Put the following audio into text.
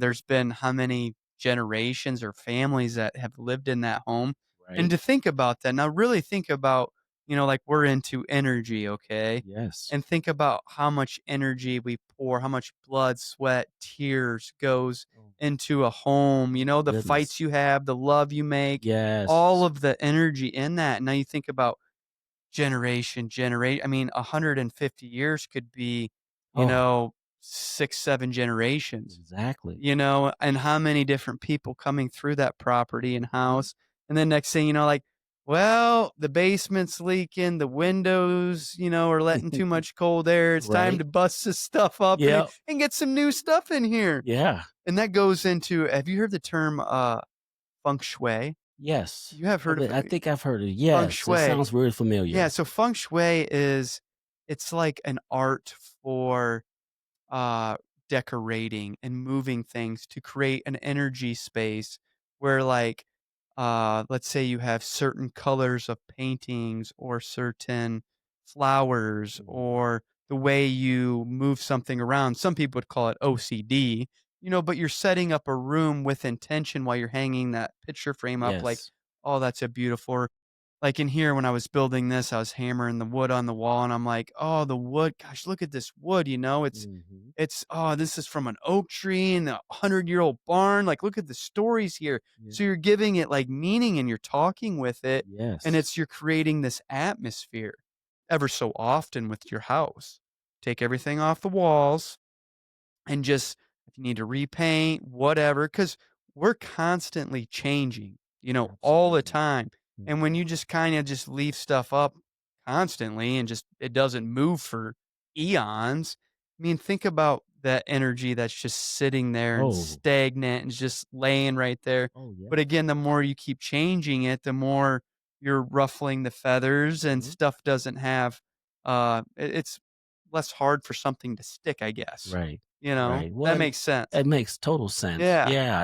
there's been how many generations or families that have lived in that home. And Right. to think about that, now really think about, like we're into energy, okay? Yes. And think about how much energy we pour, how much blood, sweat, tears goes Oh, into a home, the fights goodness. you have, the love you make, all Yes. of the energy in that. Now you think about generate I mean, 150 years could be, you Oh, know, 6, 7 generations, exactly. and how many different people coming through that property and Mhm. house, and then next thing you know, like, "Well, the basement's leaking, the windows, are letting too much cold air, it's time Right. to bust this stuff up and Yep. and get some new stuff in here." Yeah. And that goes into have you heard the term, feng shui? Yes. You have heard of I think I've heard of feng yes, it shui. sounds very Yeah, familiar. so feng shui it's like an art for, uh, decorating and moving things to create an energy space where, like, let's say you have certain colors of paintings or certain flowers Mhm. or the way you move something around. Some people would call it OCD, but you're setting up a room with intention while you're hanging that picture frame up like, Yes. "Oh, that's a beautiful." Like in here, when I was building this, I was hammering the wood on the wall, and I'm like, "Oh, the wood, gosh, look at this wood, Mhm. oh, this is from an oak tree in a 100-year-old barn, like, look at the stories here." Yeah. So you're giving it, like, meaning, and you're talking with it, and Yes. you're creating this atmosphere ever so often with your house. Take everything off the walls and just if you need to repaint, whatever, because 'cause we're constantly changing, all the Absolutely. time, and when Mhm. you just kinda just leave stuff up constantly and just it doesn't move for eons, I mean, think about that energy that's just sitting there and Oh. stagnant and just laying right there, Oh, but yeah. again, the more you keep changing it, the more you're ruffling the feathers and Mhm. stuff doesn't have, it's less hard for something to stick, I guess. Right. You know? Right. That Well, makes sense. it makes total sense. Yeah. Yeah.